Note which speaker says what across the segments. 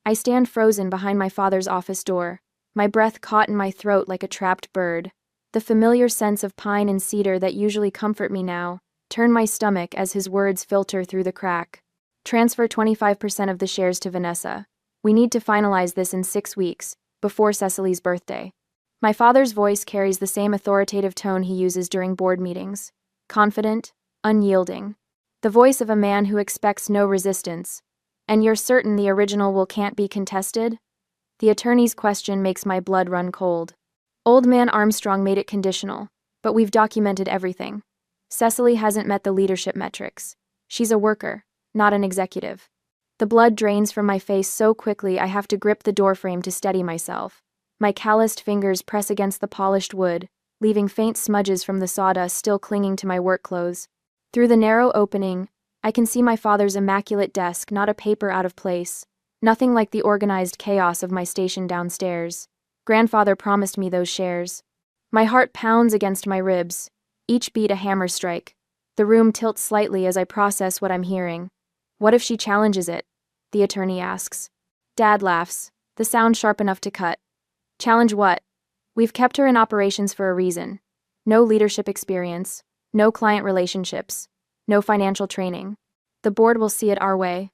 Speaker 1: I stand frozen behind my father's office door, my breath caught in my throat like a trapped bird. The familiar sense of pine and cedar that usually comfort me now turn my stomach as his words filter through the crack. Transfer 25% of the shares to Vanessa. We need to finalize this in 6 weeks, before Cecily's birthday. My father's voice carries the same authoritative tone he uses during board meetings. Confident, unyielding. The voice of a man who expects no resistance. And you're certain the original can't be contested? The attorney's question makes my blood run cold. Old man Armstrong made it conditional, but we've documented everything. Cecily hasn't met the leadership metrics. She's a worker, not an executive. The blood drains from my face so quickly I have to grip the doorframe to steady myself. My calloused fingers press against the polished wood, leaving faint smudges from the sawdust still clinging to my work clothes. Through the narrow opening, I can see my father's immaculate desk, not a paper out of place. Nothing like the organized chaos of my station downstairs. Grandfather promised me those shares. My heart pounds against my ribs, each beat a hammer strike. The room tilts slightly as I process what I'm hearing. What if she challenges it? The attorney asks. Dad laughs, the sound sharp enough to cut. Challenge what? We've kept her in operations for a reason. No leadership experience, no client relationships, no financial training. The board will see it our way.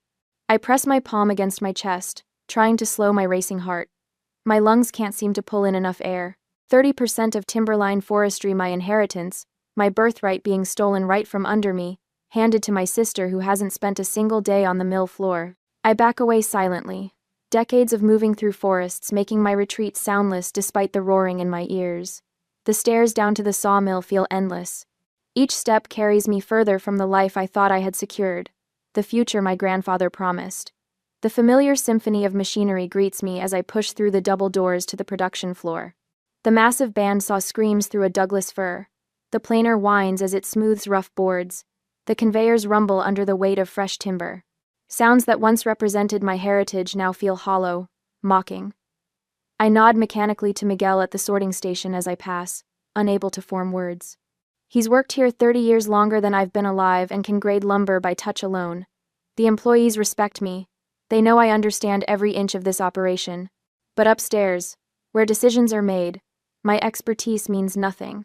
Speaker 1: I press my palm against my chest, trying to slow my racing heart. My lungs can't seem to pull in enough air. 30% of timberline forestry, my inheritance, my birthright being stolen right from under me, handed to my sister who hasn't spent a single day on the mill floor. I back away silently. Decades of moving through forests making my retreat soundless despite the roaring in my ears. The stairs down to the sawmill feel endless. Each step carries me further from the life I thought I had secured, the future my grandfather promised. The familiar symphony of machinery greets me as I push through the double doors to the production floor. The massive bandsaw screams through a Douglas fir. The planer whines as it smooths rough boards. The conveyors rumble under the weight of fresh timber. Sounds that once represented my heritage now feel hollow, mocking. I nod mechanically to Miguel at the sorting station as I pass, unable to form words. He's worked here 30 years longer than I've been alive and can grade lumber by touch alone. The employees respect me. They know I understand every inch of this operation. But upstairs, where decisions are made, my expertise means nothing.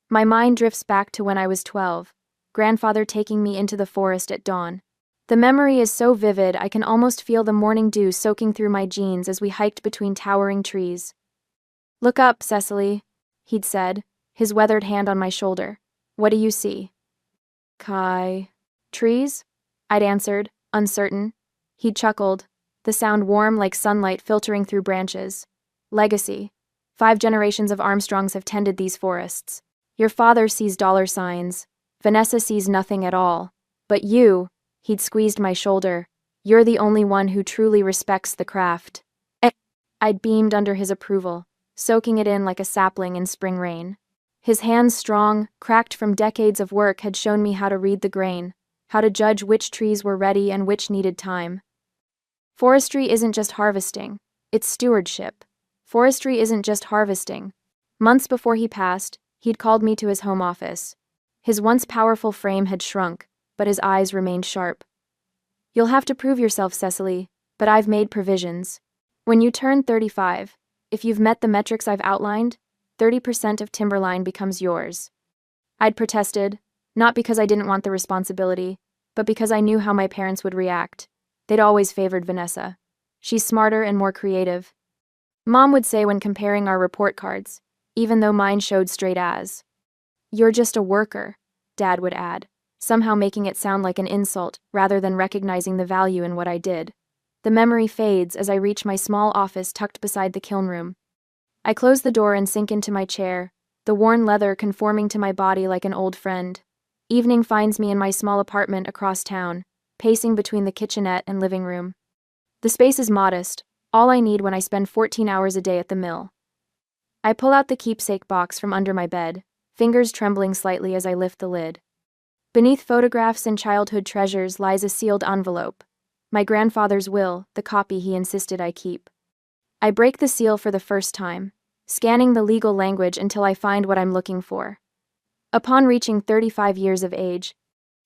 Speaker 1: My mind drifts back to when I was 12, grandfather taking me into the forest at dawn. The memory is so vivid I can almost feel the morning dew soaking through my jeans as we hiked between towering trees. Look up, Cecily, he'd said, his weathered hand on my shoulder. What do you see? Kai. Trees? I'd answered, uncertain. He'd chuckled, the sound warm like sunlight filtering through branches. Legacy. 5 generations of Armstrongs have tended these forests. Your father sees dollar signs. Vanessa sees nothing at all. But you, he'd squeezed my shoulder, you're the only one who truly respects the craft. I'd beamed under his approval, soaking it in like a sapling in spring rain. His hands strong, cracked from decades of work, had shown me how to read the grain, how to judge which trees were ready and which needed time. Forestry isn't just harvesting, it's stewardship. Forestry isn't just harvesting. Months before he passed, he'd called me to his home office. His once powerful frame had shrunk, but his eyes remained sharp. You'll have to prove yourself, Cecily, but I've made provisions. When you turn 35, if you've met the metrics I've outlined, 30% of timberline becomes yours. I'd protested, not because I didn't want the responsibility, but because I knew how my parents would react. They'd always favored Vanessa. She's smarter and more creative. Mom would say when comparing our report cards, even though mine showed straight A's. You're just a worker, Dad would add, somehow making it sound like an insult rather than recognizing the value in what I did. The memory fades as I reach my small office tucked beside the kiln room. I close the door and sink into my chair, the worn leather conforming to my body like an old friend. Evening finds me in my small apartment across town, pacing between the kitchenette and living room. The space is modest, all I need when I spend 14 hours a day at the mill. I pull out the keepsake box from under my bed, fingers trembling slightly as I lift the lid. Beneath photographs and childhood treasures lies a sealed envelope. My grandfather's will, the copy he insisted I keep. I break the seal for the first time, scanning the legal language until I find what I'm looking for. Upon reaching 35 years of age,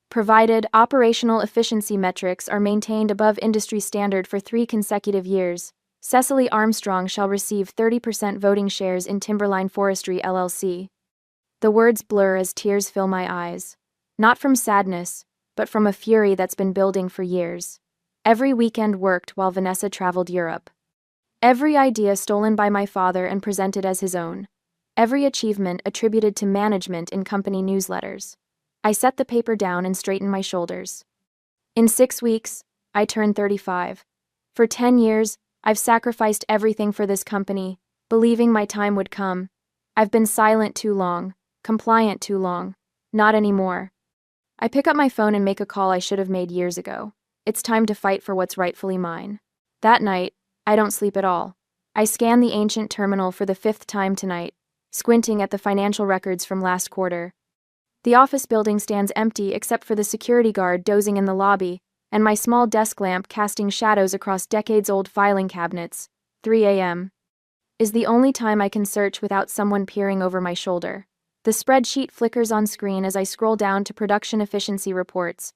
Speaker 1: Provided operational efficiency metrics are maintained above industry standard for 3 consecutive years, Cecily Armstrong shall receive 30% voting shares in Timberline Forestry LLC. The words blur as tears fill my eyes. Not from sadness, but from a fury that's been building for years. Every weekend worked while Vanessa traveled Europe. Every idea stolen by my father and presented as his own. Every achievement attributed to management in company newsletters. I set the paper down and straightened my shoulders. In 6 weeks, I turned 35. For 10 years, I've sacrificed everything for this company, believing my time would come. I've been silent too long, compliant too long. Not anymore. I pick up my phone and make a call I should have made years ago. It's time to fight for what's rightfully mine. That night, I don't sleep at all. I scan the ancient terminal for the 5th time tonight, squinting at the financial records from last quarter. The office building stands empty except for the security guard dozing in the lobby, and my small desk lamp casting shadows across decades-old filing cabinets. 3 a.m. is the only time I can search without someone peering over my shoulder. The spreadsheet flickers on screen as I scroll down to production efficiency reports.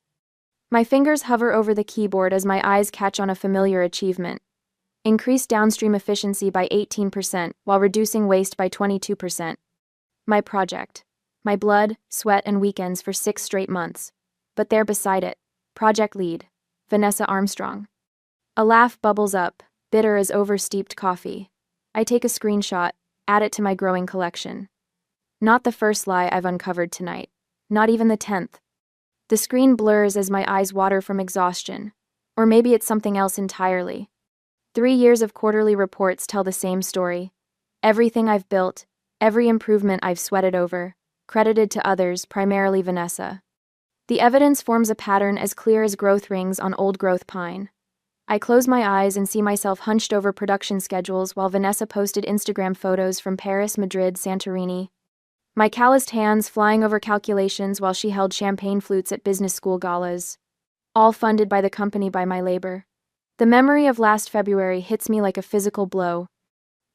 Speaker 1: My fingers hover over the keyboard as my eyes catch on a familiar achievement. Increase downstream efficiency by 18% while reducing waste by 22%. My project. My blood, sweat, and weekends for 6 straight months. But there beside it, project lead, Vanessa Armstrong. A laugh bubbles up, bitter as over-steeped coffee. I take a screenshot, add it to my growing collection. Not the first lie I've uncovered tonight. Not even the 10th. The screen blurs as my eyes water from exhaustion. Or maybe it's something else entirely. 3 years of quarterly reports tell the same story. Everything I've built, every improvement I've sweated over, credited to others, primarily Vanessa. The evidence forms a pattern as clear as growth rings on old-growth pine. I close my eyes and see myself hunched over production schedules while Vanessa posted Instagram photos from Paris, Madrid, Santorini. My calloused hands flying over calculations while she held champagne flutes at business school galas. All funded by the company by my labor. The memory of last February hits me like a physical blow.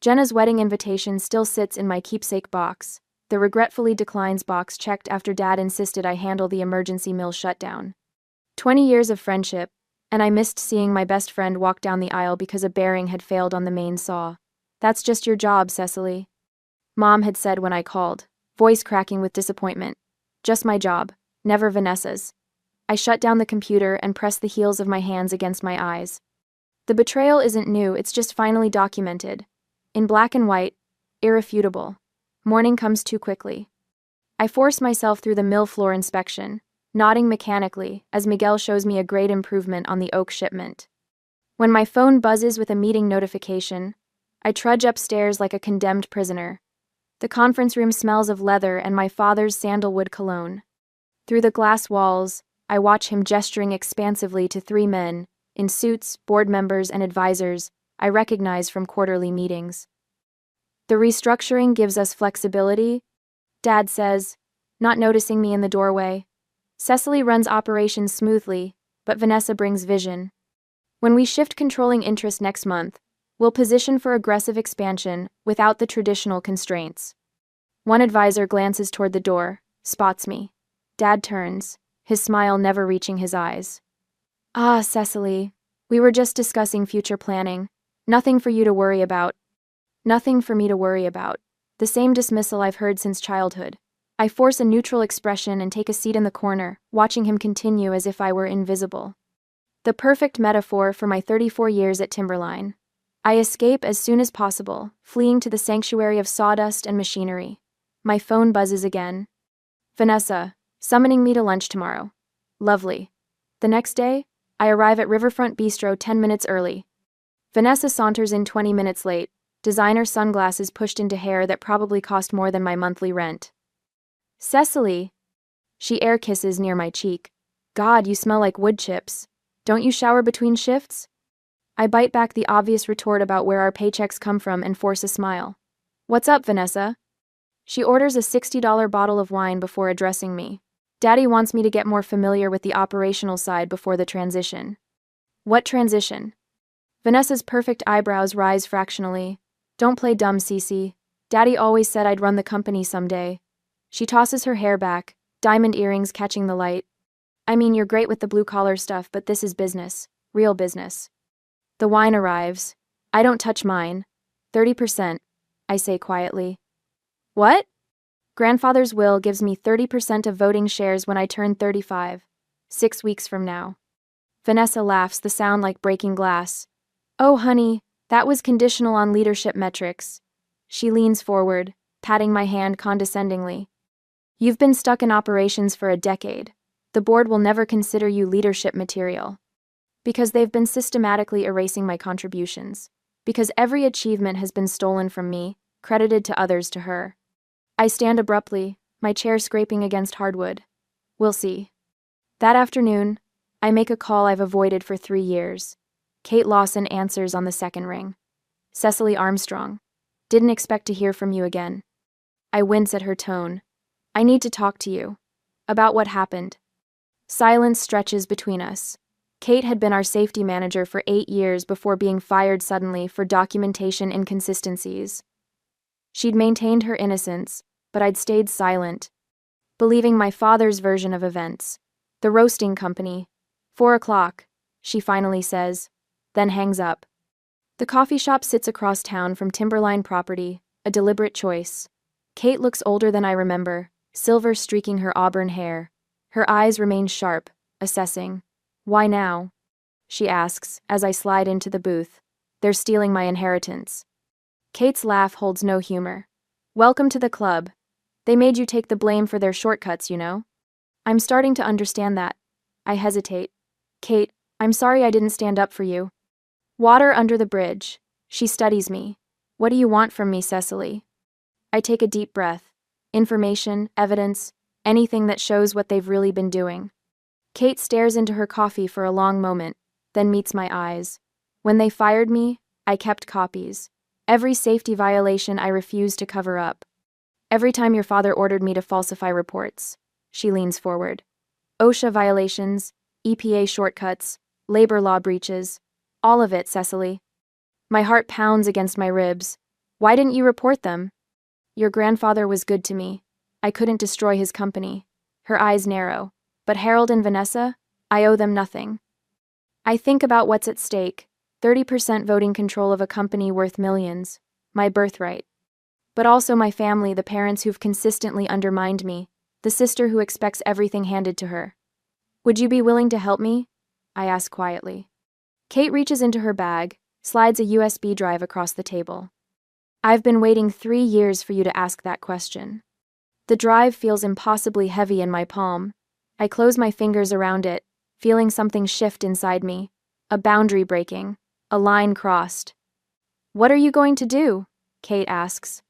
Speaker 1: Jenna's wedding invitation still sits in my keepsake box. The regretfully declines box checked after Dad insisted I handle the emergency mill shutdown. 20 years of friendship, and I missed seeing my best friend walk down the aisle because a bearing had failed on the main saw. That's just your job, Cecily. Mom had said when I called, voice cracking with disappointment. Just my job, never Vanessa's. I shut down the computer and pressed the heels of my hands against my eyes. The betrayal isn't new, it's just finally documented. In black and white, irrefutable. Morning comes too quickly. I force myself through the mill floor inspection, nodding mechanically as Miguel shows me a great improvement on the oak shipment. When my phone buzzes with a meeting notification, I trudge upstairs like a condemned prisoner. The conference room smells of leather and my father's sandalwood cologne. Through the glass walls, I watch him gesturing expansively to 3 men, in suits, board members, and advisors I recognize from quarterly meetings. The restructuring gives us flexibility, Dad says, not noticing me in the doorway. Cecily runs operations smoothly, but Vanessa brings vision. When we shift controlling interest next month, we'll position for aggressive expansion without the traditional constraints. One advisor glances toward the door, spots me. Dad turns, his smile never reaching his eyes. Ah, Cecily, we were just discussing future planning. Nothing for you to worry about. Nothing for me to worry about. The same dismissal I've heard since childhood. I force a neutral expression and take a seat in the corner, watching him continue as if I were invisible. The perfect metaphor for my 34 years at Timberline. I escape as soon as possible, fleeing to the sanctuary of sawdust and machinery. My phone buzzes again. Vanessa, summoning me to lunch tomorrow. Lovely. The next day, I arrive at Riverfront Bistro 10 minutes early. Vanessa saunters in 20 minutes late, designer sunglasses pushed into hair that probably cost more than my monthly rent. Cecily. She air kisses near my cheek. God, you smell like wood chips. Don't you shower between shifts? I bite back the obvious retort about where our paychecks come from and force a smile. What's up, Vanessa? She orders a $60 bottle of wine before addressing me. Daddy wants me to get more familiar with the operational side before the transition. What transition? Vanessa's perfect eyebrows rise fractionally. Don't play dumb, Cece. Daddy always said I'd run the company someday. She tosses her hair back, diamond earrings catching the light. I mean, you're great with the blue-collar stuff, but this is business. Real business. The wine arrives. I don't touch mine. 30%, I say quietly. What? Grandfather's will gives me 30% of voting shares when I turn 35. 6 weeks from now. Vanessa laughs, the sound like breaking glass. Oh, honey, that was conditional on leadership metrics. She leans forward, patting my hand condescendingly. You've been stuck in operations for a decade. The board will never consider you leadership material. Because they've been systematically erasing my contributions. Because every achievement has been stolen from me, credited to others to her. I stand abruptly, my chair scraping against hardwood. We'll see. That afternoon, I make a call I've avoided for 3 years. Kate Lawson answers on the second ring. Cecily Armstrong. Didn't expect to hear from you again. I wince at her tone. I need to talk to you. About what happened. Silence stretches between us. Kate had been our safety manager for 8 years before being fired suddenly for documentation inconsistencies. She'd maintained her innocence, but I'd stayed silent, believing my father's version of events. The roasting company. 4 o'clock, she finally says, then hangs up. The coffee shop sits across town from Timberline property, a deliberate choice. Kate looks older than I remember, silver streaking her auburn hair. Her eyes remain sharp, assessing. Why now? She asks, as I slide into the booth. They're stealing my inheritance. Kate's laugh holds no humor. Welcome to the club. They made you take the blame for their shortcuts, you know? I'm starting to understand that. I hesitate. Kate, I'm sorry I didn't stand up for you. Water under the bridge. She studies me. What do you want from me, Cecily? I take a deep breath. Information, evidence, anything that shows what they've really been doing. Kate stares into her coffee for a long moment, then meets my eyes. When they fired me, I kept copies. Every safety violation I refused to cover up. Every time your father ordered me to falsify reports. She leans forward. OSHA violations, EPA shortcuts, labor law breaches. All of it, Cecily. My heart pounds against my ribs. Why didn't you report them? Your grandfather was good to me. I couldn't destroy his company. Her eyes narrow. But Harold and Vanessa? I owe them nothing. I think about what's at stake. 30% voting control of a company worth millions. My birthright. But also my family, the parents who've consistently undermined me. The sister who expects everything handed to her. Would you be willing to help me? I ask quietly. Kate reaches into her bag, slides a USB drive across the table. I've been waiting 3 years for you to ask that question. The drive feels impossibly heavy in my palm. I close my fingers around it, feeling something shift inside me. A boundary breaking. A line crossed. What are you going to do? Kate asks.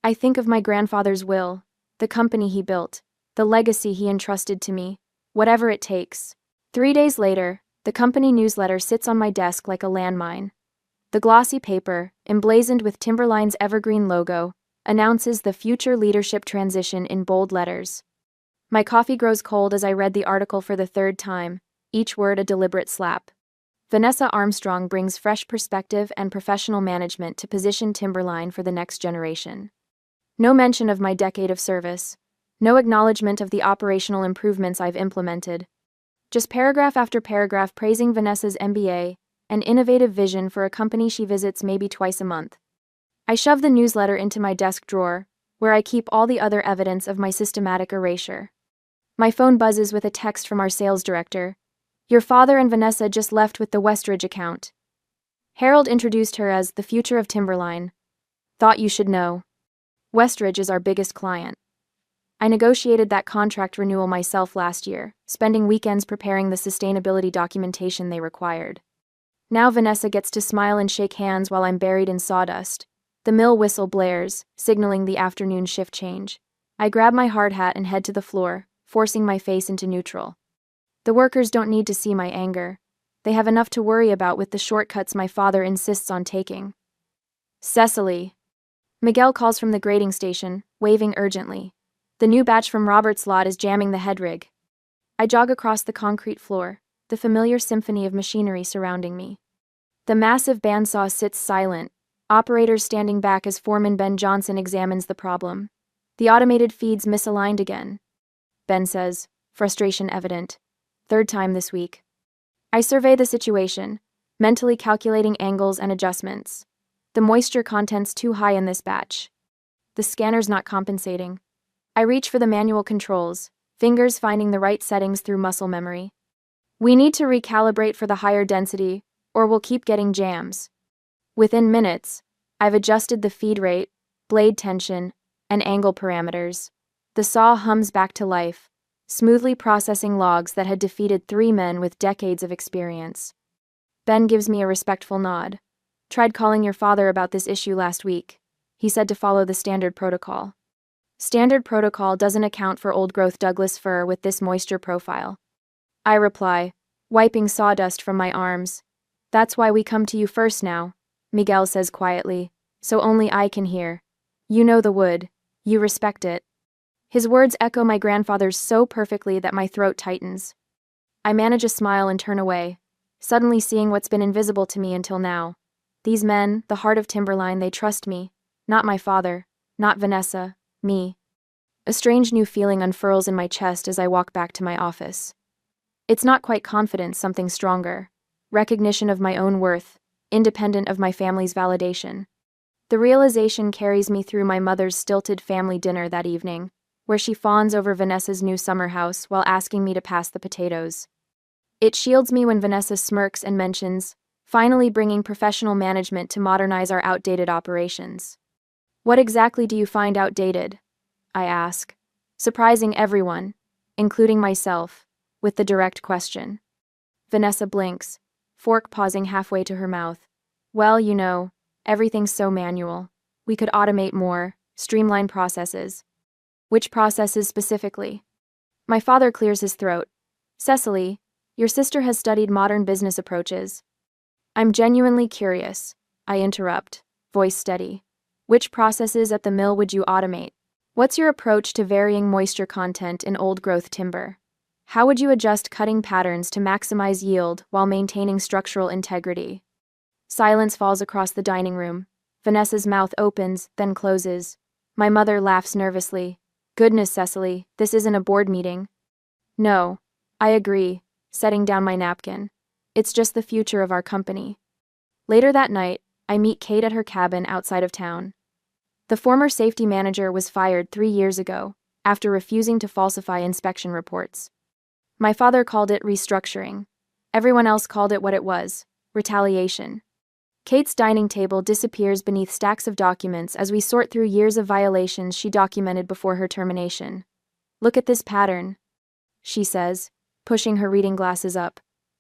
Speaker 1: I think of my grandfather's will, the company he built, the legacy he entrusted to me, whatever it takes. 3 days later, the company newsletter sits on my desk like a landmine. The glossy paper, emblazoned with Timberline's evergreen logo, announces the future leadership transition in bold letters. My coffee grows cold as I read the article for the 3rd time, each word a deliberate slap. Vanessa Armstrong brings fresh perspective and professional management to position Timberline for the next generation. No mention of my decade of service. No acknowledgement of the operational improvements I've implemented. Just paragraph after paragraph praising Vanessa's MBA, an innovative vision for a company she visits maybe twice a month. I shove the newsletter into my desk drawer, where I keep all the other evidence of my systematic erasure. My phone buzzes with a text from our sales director. Your father and Vanessa just left with the Westridge account. Harold introduced her as the future of Timberline. Thought you should know. Westridge is our biggest client. I negotiated that contract renewal myself last year, spending weekends preparing the sustainability documentation they required. Now Vanessa gets to smile and shake hands while I'm buried in sawdust. The mill whistle blares, signaling the afternoon shift change. I grab my hard hat and head to the floor, forcing my face into neutral. The workers don't need to see my anger. They have enough to worry about with the shortcuts my father insists on taking. Cecily. Miguel calls from the grading station, waving urgently. The new batch from Robert's lot is jamming the head rig. I jog across the concrete floor, the familiar symphony of machinery surrounding me. The massive bandsaw sits silent, operators standing back as foreman Ben Johnson examines the problem. The automated feed's misaligned again. Ben says, frustration evident. Third time this week. I survey the situation, mentally calculating angles and adjustments. The moisture content's too high in this batch. The scanner's not compensating. I reach for the manual controls, fingers finding the right settings through muscle memory. We need to recalibrate for the higher density, or we'll keep getting jams. Within minutes, I've adjusted the feed rate, blade tension, and angle parameters. The saw hums back to life, smoothly processing logs that had defeated 3 men with decades of experience. Ben gives me a respectful nod. Tried calling your father about this issue last week. He said to follow the standard protocol. Standard protocol doesn't account for old-growth Douglas fir with this moisture profile. I reply, wiping sawdust from my arms. That's why we come to you first now, Miguel says quietly, so only I can hear. You know the wood. You respect it. His words echo my grandfather's so perfectly that my throat tightens. I manage a smile and turn away, suddenly seeing what's been invisible to me until now. These men, the heart of Timberline, they trust me. Not my father, not Vanessa, me. A strange new feeling unfurls in my chest as I walk back to my office. It's not quite confidence, something stronger. Recognition of my own worth, independent of my family's validation. The realization carries me through my mother's stilted family dinner that evening, where she fawns over Vanessa's new summer house while asking me to pass the potatoes. It shields me when Vanessa smirks and mentions, finally bringing professional management to modernize our outdated operations. What exactly do you find outdated? I ask, surprising everyone, including myself, with the direct question. Vanessa blinks, fork pausing halfway to her mouth. Well, you know, everything's so manual. We could automate more, streamline processes. Which processes specifically? My father clears his throat. Cecily, your sister has studied modern business approaches. I'm genuinely curious, I interrupt, voice steady. Which processes at the mill would you automate? What's your approach to varying moisture content in old-growth timber? How would you adjust cutting patterns to maximize yield while maintaining structural integrity? Silence falls across the dining room. Vanessa's mouth opens, then closes. My mother laughs nervously. Goodness, Cecily, this isn't a board meeting. No, I agree, setting down my napkin. It's just the future of our company. Later that night, I meet Kate at her cabin outside of town. The former safety manager was fired 3 years ago, after refusing to falsify inspection reports. My father called it restructuring. Everyone else called it what it was, retaliation. Kate's dining table disappears beneath stacks of documents as we sort through years of violations she documented before her termination. Look at this pattern, she says, pushing her reading glasses up.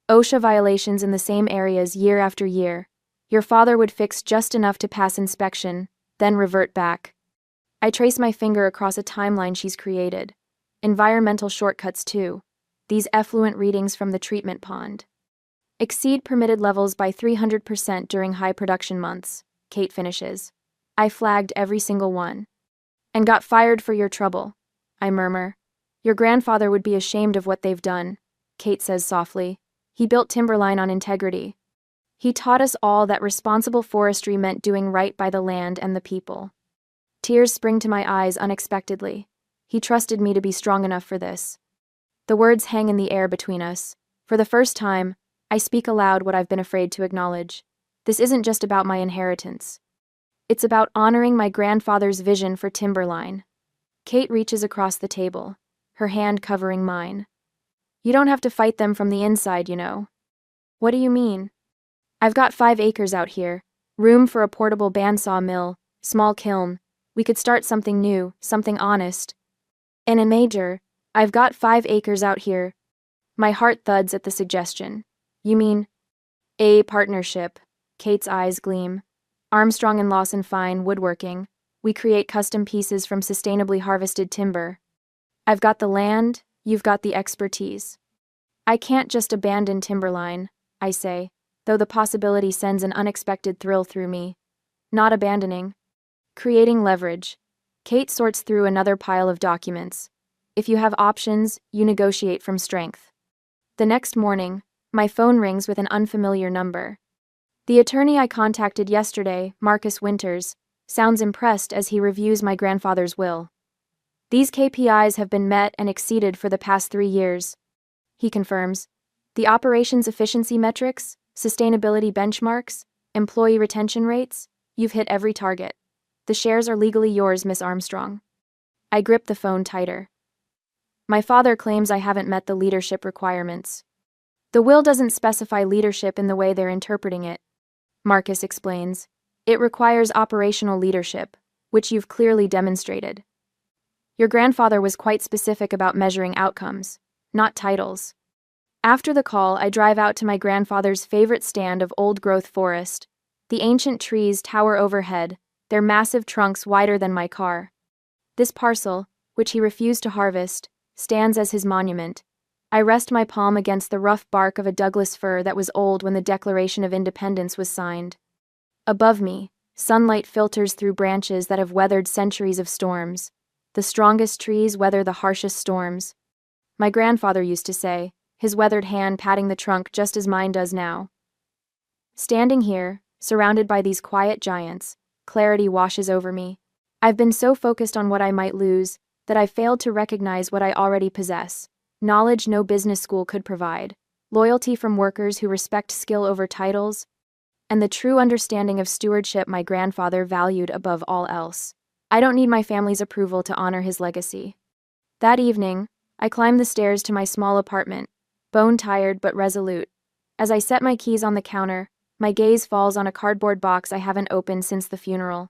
Speaker 1: OSHA violations in the same areas year after year. Your father would fix just enough to pass inspection, then revert back. I trace my finger across a timeline she's created. Environmental shortcuts too. These effluent readings from the treatment pond. Exceed permitted levels by 300% during high production months, Kate finishes. I flagged every single one. And got fired for your trouble, I murmur. Your grandfather would be ashamed of what they've done, Kate says softly. He built Timberline on integrity. He taught us all that responsible forestry meant doing right by the land and the people. Tears spring to my eyes unexpectedly. He trusted me to be strong enough for this. The words hang in the air between us. For the first time, I speak aloud what I've been afraid to acknowledge. This isn't just about my inheritance. It's about honoring my grandfather's vision for Timberline. Kate reaches across the table, her hand covering mine. You don't have to fight them from the inside, you know. What do you mean? I've got 5 acres out here, room for a portable bandsaw mill, small kiln. We could start something new, something honest. And a major, I've got 5 acres out here. My heart thuds at the suggestion. You mean a partnership? Kate's eyes gleam. Armstrong and Lawson Fine Woodworking. We create custom pieces from sustainably harvested timber. I've got the land, you've got the expertise. I can't just abandon Timberline, I say, though the possibility sends an unexpected thrill through me. Not abandoning. Creating leverage. Kate sorts through another pile of documents. If you have options, you negotiate from strength. The next morning, my phone rings with an unfamiliar number. The attorney I contacted yesterday, Marcus Winters, sounds impressed as he reviews my grandfather's will. These KPIs have been met and exceeded for the past 3 years. he confirms. The operation's efficiency metrics, sustainability benchmarks, employee retention rates, you've hit every target. The shares are legally yours, Miss Armstrong. I grip the phone tighter. My father claims I haven't met the leadership requirements. The will doesn't specify leadership in the way they're interpreting it, Marcus explains. It requires operational leadership, which you've clearly demonstrated. Your grandfather was quite specific about measuring outcomes, not titles. After the call, I drive out to my grandfather's favorite stand of old-growth forest. The ancient trees tower overhead, their massive trunks wider than my car. This parcel, which he refused to harvest, stands as his monument. I rest my palm against the rough bark of a Douglas fir that was old when the Declaration of Independence was signed. Above me, sunlight filters through branches that have weathered centuries of storms. The strongest trees weather the harshest storms. My grandfather used to say, his weathered hand patting the trunk just as mine does now. Standing here, surrounded by these quiet giants, clarity washes over me. I've been so focused on what I might lose that I've failed to recognize what I already possess. Knowledge no business school could provide, loyalty from workers who respect skill over titles, and the true understanding of stewardship my grandfather valued above all else. I don't need my family's approval to honor his legacy. That evening, I climb the stairs to my small apartment, bone-tired but resolute. As I set my keys on the counter, my gaze falls on a cardboard box I haven't opened since the funeral.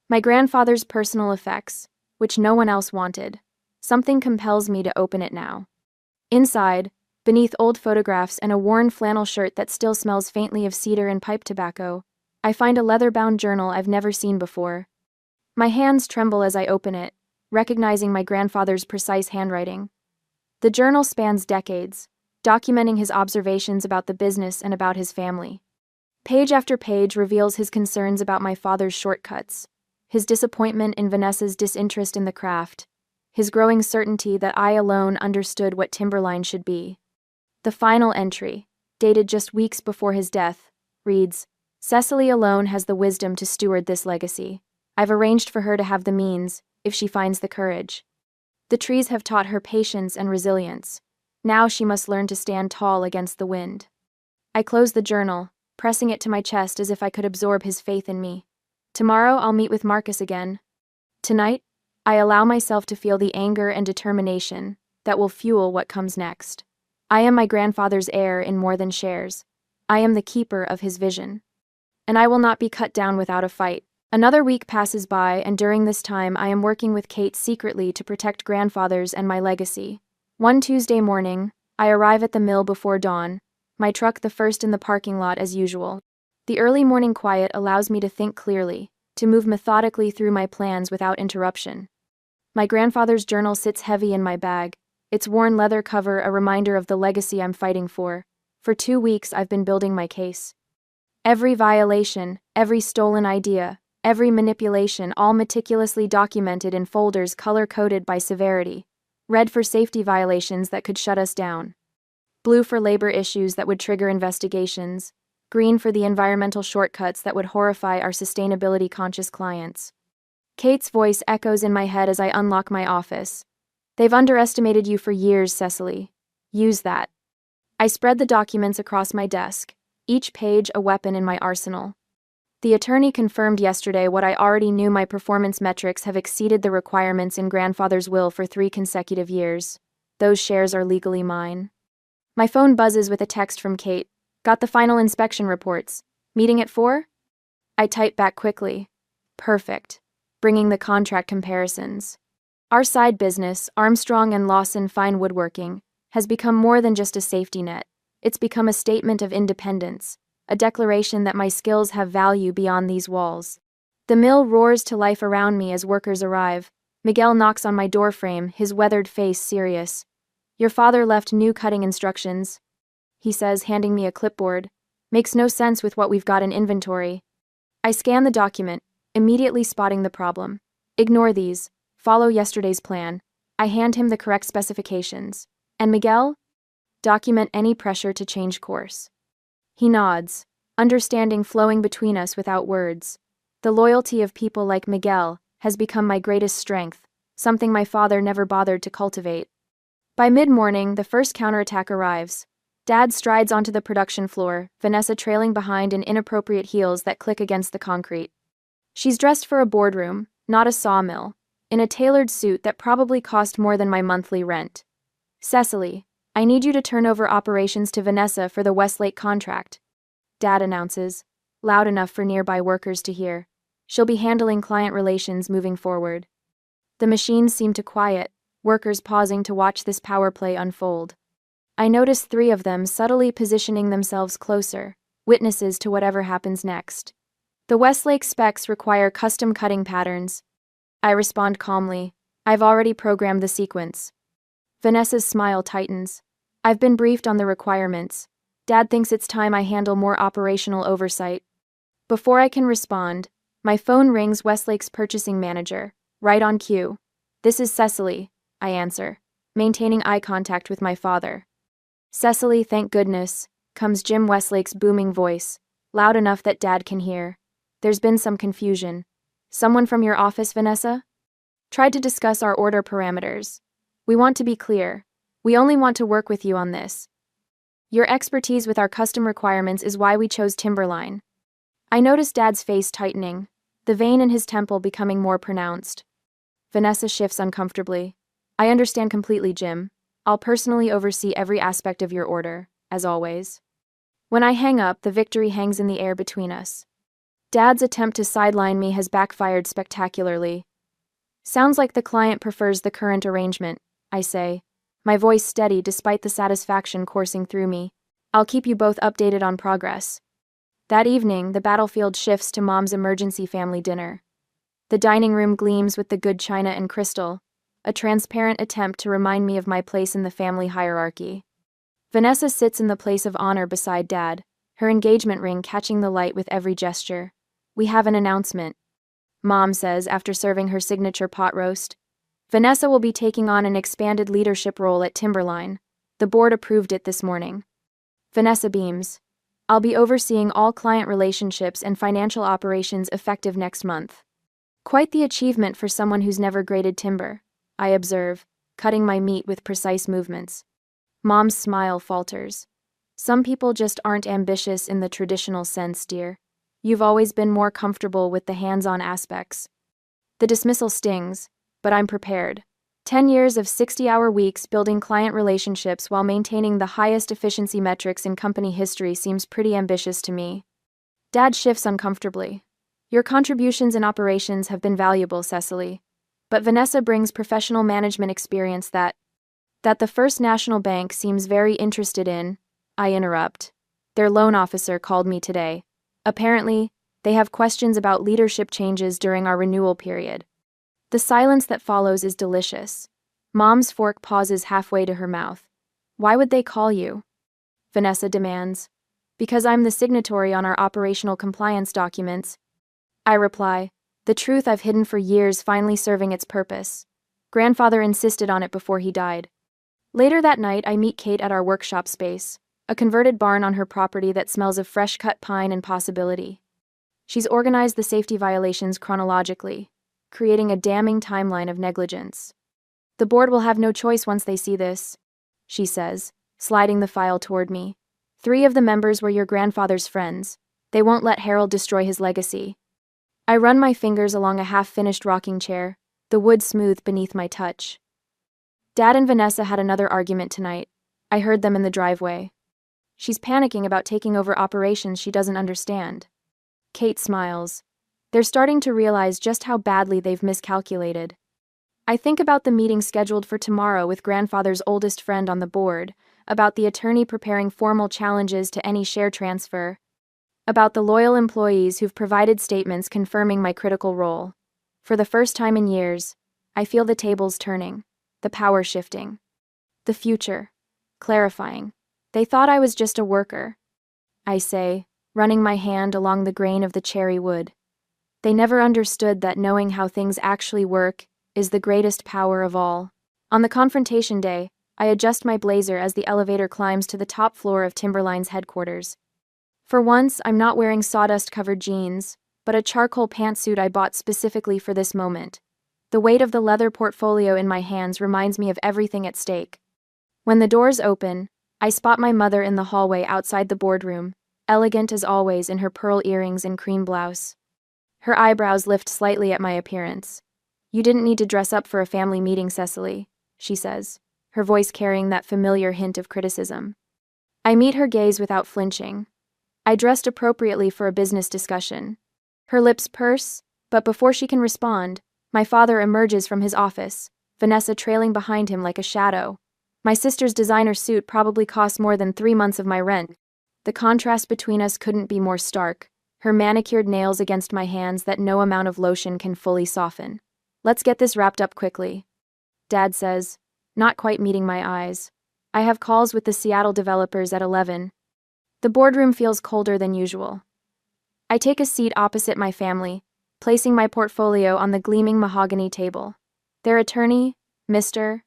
Speaker 1: My grandfather's personal effects, which no one else wanted. Something compels me to open it now. Inside, beneath old photographs and a worn flannel shirt that still smells faintly of cedar and pipe tobacco, I find a leather-bound journal I've never seen before. My hands tremble as I open it, recognizing my grandfather's precise handwriting. The journal spans decades, documenting his observations about the business and about his family. Page after page reveals his concerns about my father's shortcuts, his disappointment in Vanessa's disinterest in the craft, his growing certainty that I alone understood what Timberline should be. The final entry, dated just weeks before his death, reads, "Cecily alone has the wisdom to steward this legacy. I've arranged for her to have the means, if she finds the courage. The trees have taught her patience and resilience. Now she must learn to stand tall against the wind." I close the journal, pressing it to my chest as if I could absorb his faith in me. Tomorrow I'll meet with Marcus again. Tonight, I allow myself to feel the anger and determination that will fuel what comes next. I am my grandfather's heir in more than shares. I am the keeper of his vision. And I will not be cut down without a fight. Another week passes by, and during this time I am working with Kate secretly to protect grandfathers and my legacy. One Tuesday morning, I arrive at the mill before dawn, my truck the first in the parking lot as usual. The early morning quiet allows me to think clearly, to move methodically through my plans without interruption. My grandfather's journal sits heavy in my bag, its worn leather cover a reminder of the legacy I'm fighting for. For 2 weeks I've been building my case. Every violation, every stolen idea, every manipulation, all meticulously documented in folders color-coded by severity. Red for safety violations that could shut us down. Blue for labor issues that would trigger investigations. Green for the environmental shortcuts that would horrify our sustainability-conscious clients. Kate's voice echoes in my head as I unlock my office. "They've underestimated you for years, Cecily. Use that." I spread the documents across my desk, each page a weapon in my arsenal. The attorney confirmed yesterday what I already knew: my performance metrics have exceeded the requirements in grandfather's will for 3 consecutive years. Those shares are legally mine. My phone buzzes with a text from Kate. "Got the final inspection reports. Meeting at 4?" I type back quickly. "Perfect." Bringing the contract comparisons. Our side business, Armstrong and Lawson Fine Woodworking, has become more than just a safety net. It's become a statement of independence, a declaration that my skills have value beyond these walls. The mill roars to life around me as workers arrive. Miguel knocks on my doorframe, his weathered face serious. "Your father left new cutting instructions," he says, handing me a clipboard. "Makes no sense with what we've got in inventory." I scan the document, immediately spotting the problem. "Ignore these. Follow yesterday's plan." I hand him the correct specifications. "And Miguel?" "Document any pressure to change course." He nods, understanding flowing between us without words. The loyalty of people like Miguel has become my greatest strength, something my father never bothered to cultivate. By mid-morning, the first counterattack arrives. Dad strides onto the production floor, Vanessa trailing behind in inappropriate heels that click against the concrete. She's dressed for a boardroom, not a sawmill, in a tailored suit that probably cost more than my monthly rent. "Cecily, I need you to turn over operations to Vanessa for the Westlake contract," Dad announces, loud enough for nearby workers to hear. "She'll be handling client relations moving forward." The machines seem to quiet, workers pausing to watch this power play unfold. I notice 3 of them subtly positioning themselves closer, witnesses to whatever happens next. The Westlake specs require custom cutting patterns. I respond calmly. "I've already programmed the sequence." Vanessa's smile tightens. "I've been briefed on the requirements. Dad thinks it's time I handle more operational oversight." Before I can respond, my phone rings. Westlake's purchasing manager, right on cue. "This is Cecily," I answer, maintaining eye contact with my father. "Cecily, thank goodness," comes Jim Westlake's booming voice, loud enough that Dad can hear. "There's been some confusion. Someone from your office, Vanessa? Tried to discuss our order parameters. We want to be clear. We only want to work with you on this. Your expertise with our custom requirements is why we chose Timberline." I notice Dad's face tightening, the vein in his temple becoming more pronounced. Vanessa shifts uncomfortably. "I understand completely, Jim. I'll personally oversee every aspect of your order, as always." When I hang up, the victory hangs in the air between us. Dad's attempt to sideline me has backfired spectacularly. "Sounds like the client prefers the current arrangement," I say, my voice steady despite the satisfaction coursing through me. "I'll keep you both updated on progress." That evening, the battlefield shifts to Mom's emergency family dinner. The dining room gleams with the good china and crystal, a transparent attempt to remind me of my place in the family hierarchy. Vanessa sits in the place of honor beside Dad, her engagement ring catching the light with every gesture. "We have an announcement," Mom says after serving her signature pot roast. "Vanessa will be taking on an expanded leadership role at Timberline. The board approved it this morning." Vanessa beams. "I'll be overseeing all client relationships and financial operations effective next month." Quite the achievement for someone who's never graded timber, I observe, cutting my meat with precise movements. Mom's smile falters. "Some people just aren't ambitious in the traditional sense, dear. You've always been more comfortable with the hands-on aspects." The dismissal stings, but I'm prepared. 10 years of 60-hour weeks building client relationships while maintaining the highest efficiency metrics in company history seems pretty ambitious to me. Dad shifts uncomfortably. "Your contributions in operations have been valuable, Cecily. But Vanessa brings professional management experience that the First National Bank seems very interested in," I interrupt. "Their loan officer called me today. Apparently, they have questions about leadership changes during our renewal period." The silence that follows is delicious. Mom's fork pauses halfway to her mouth. "Why would they call you?" Vanessa demands. "Because I'm the signatory on our operational compliance documents," I reply, the truth I've hidden for years finally serving its purpose. Grandfather insisted on it before he died. Later that night, I meet Kate at our workshop space, a converted barn on her property that smells of fresh-cut pine and possibility. She's organized the safety violations chronologically, creating a damning timeline of negligence. "The board will have no choice once they see this," she says, sliding the file toward me. 3 of the members were your grandfather's friends. They won't let Harold destroy his legacy." I run my fingers along a half-finished rocking chair, the wood smooth beneath my touch. "Dad and Vanessa had another argument tonight. I heard them in the driveway. She's panicking about taking over operations she doesn't understand." Kate smiles. "They're starting to realize just how badly they've miscalculated." I think about the meeting scheduled for tomorrow with grandfather's oldest friend on the board, about the attorney preparing formal challenges to any share transfer, about the loyal employees who've provided statements confirming my critical role. For the first time in years, I feel the tables turning, the power shifting. The future, clarifying. "They thought I was just a worker," I say, running my hand along the grain of the cherry wood. "They never understood that knowing how things actually work is the greatest power of all." On the confrontation day, I adjust my blazer as the elevator climbs to the top floor of Timberline's headquarters. For once, I'm not wearing sawdust-covered jeans, but a charcoal pantsuit I bought specifically for this moment. The weight of the leather portfolio in my hands reminds me of everything at stake. When the doors open, I spot my mother in the hallway outside the boardroom, elegant as always in her pearl earrings and cream blouse. Her eyebrows lift slightly at my appearance. "You didn't need to dress up for a family meeting, Cecily," she says, her voice carrying that familiar hint of criticism. I meet her gaze without flinching. I dressed appropriately for a business discussion. Her lips purse, but before she can respond, my father emerges from his office, Vanessa trailing behind him like a shadow. My sister's designer suit probably cost more than 3 months of my rent. The contrast between us couldn't be more stark, her manicured nails against my hands that no amount of lotion can fully soften. "Let's get this wrapped up quickly," Dad says, not quite meeting my eyes. "I have calls with the Seattle developers at 11. The boardroom feels colder than usual. I take a seat opposite my family, placing my portfolio on the gleaming mahogany table. Their attorney, Mr.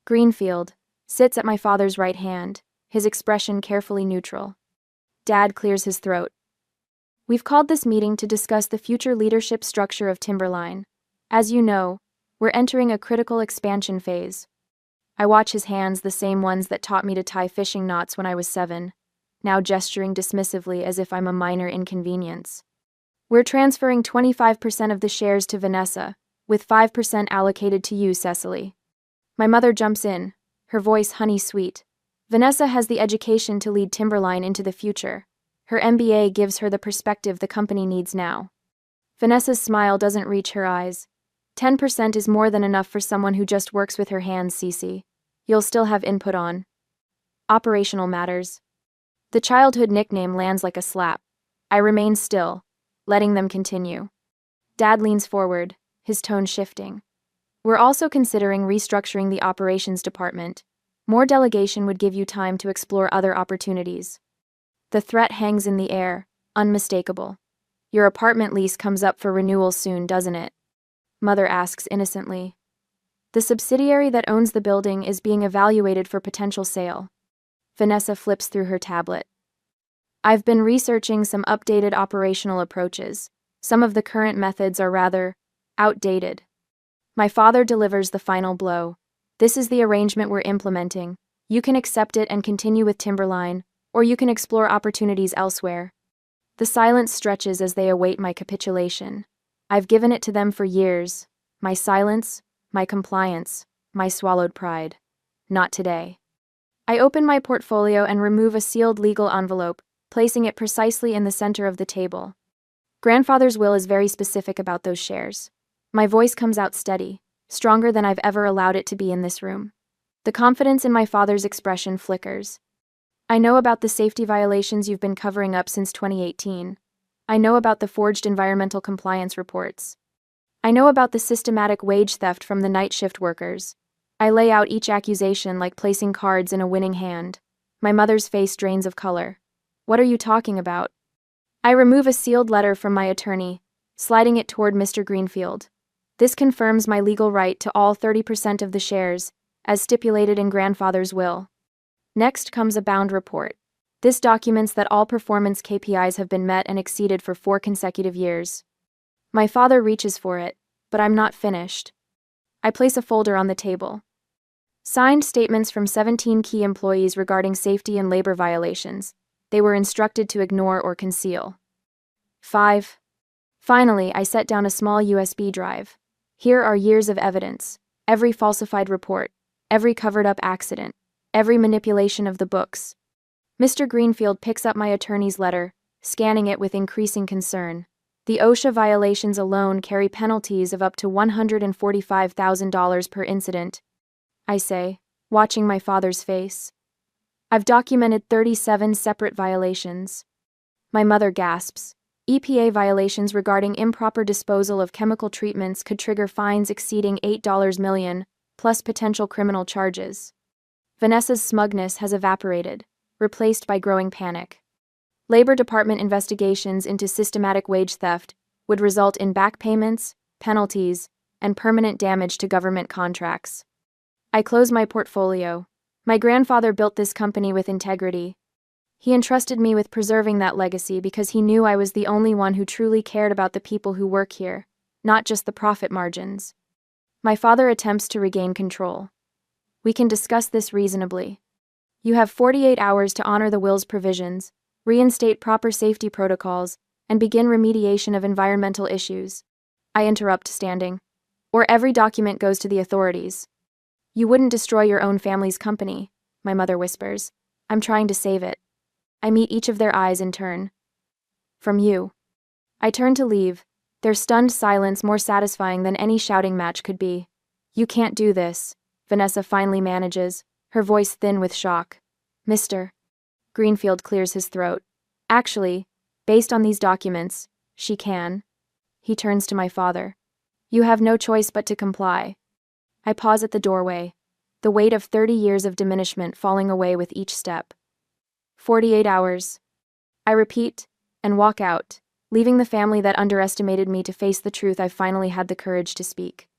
Speaker 1: Greenfield, sits at my father's right hand, his expression carefully neutral. Dad clears his throat. "We've called this meeting to discuss the future leadership structure of Timberline. As you know, we're entering a critical expansion phase." I watch his hands, the same ones that taught me to tie fishing knots when I was 7, now gesturing dismissively as if I'm a minor inconvenience. "We're transferring 25% of the shares to Vanessa, with 5% allocated to you, Cecily." My mother jumps in, her voice honey-sweet. "Vanessa has the education to lead Timberline into the future. Her MBA gives her the perspective the company needs now." Vanessa's smile doesn't reach her eyes. 10% is more than enough for someone who just works with her hands, Cece. You'll still have input on operational matters. The childhood nickname lands like a slap. I remain still, letting them continue. Dad leans forward, his tone shifting. "We're also considering restructuring the operations department. More delegation would give you time to explore other opportunities." The threat hangs in the air, unmistakable. "Your apartment lease comes up for renewal soon, doesn't it?" Mother asks innocently. "The subsidiary that owns the building is being evaluated for potential sale." Vanessa flips through her tablet. "I've been researching some updated operational approaches. Some of the current methods are rather outdated." My father delivers the final blow. "This is the arrangement we're implementing. You can accept it and continue with Timberline, or you can explore opportunities elsewhere." The silence stretches as they await my capitulation. I've given it to them for years. My silence, my compliance, my swallowed pride. Not today. I open my portfolio and remove a sealed legal envelope, placing it precisely in the center of the table. Grandfather's will is very specific about those shares. My voice comes out steady, stronger than I've ever allowed it to be in this room. The confidence in my father's expression flickers. "I know about the safety violations you've been covering up since 2018. I know about the forged environmental compliance reports. I know about the systematic wage theft from the night shift workers." I lay out each accusation like placing cards in a winning hand. My mother's face drains of color. "What are you talking about?" I remove a sealed letter from my attorney, sliding it toward Mr. Greenfield. "This confirms my legal right to all 30% of the shares, as stipulated in grandfather's will." Next comes a bound report. This documents that all performance KPIs have been met and exceeded for 4 consecutive years. My father reaches for it, but I'm not finished. I place a folder on the table. Signed statements from 17 key employees regarding safety and labor violations. They were instructed to ignore or conceal. 5. Finally, I set down a small USB drive. Here are years of evidence, every falsified report, every covered-up accident, every manipulation of the books. Mr. Greenfield picks up my attorney's letter, scanning it with increasing concern. The OSHA violations alone carry penalties of up to $145,000 per incident. I say, watching my father's face. "I've documented 37 separate violations." My mother gasps. EPA violations regarding improper disposal of chemical treatments could trigger fines exceeding $8 million, plus potential criminal charges. Vanessa's smugness has evaporated, replaced by growing panic. Labor Department investigations into systematic wage theft would result in back payments, penalties, and permanent damage to government contracts. I close my portfolio. My grandfather built this company with integrity. He entrusted me with preserving that legacy because he knew I was the only one who truly cared about the people who work here, not just the profit margins. My father attempts to regain control. We can discuss this reasonably. You have 48 hours to honor the will's provisions, reinstate proper safety protocols, and begin remediation of environmental issues. I interrupt, standing. Or every document goes to the authorities. You wouldn't destroy your own family's company, my mother whispers. I'm trying to save it. I meet each of their eyes in turn. From you. I turn to leave, their stunned silence more satisfying than any shouting match could be. You can't do this, Vanessa finally manages, her voice thin with shock. Mr. Greenfield clears his throat. Actually, based on these documents, she can. He turns to my father. You have no choice but to comply. I pause at the doorway, the weight of 30 years of diminishment falling away with each step. 48 hours. I repeat, and walk out, leaving the family that underestimated me to face the truth I've finally had the courage to speak.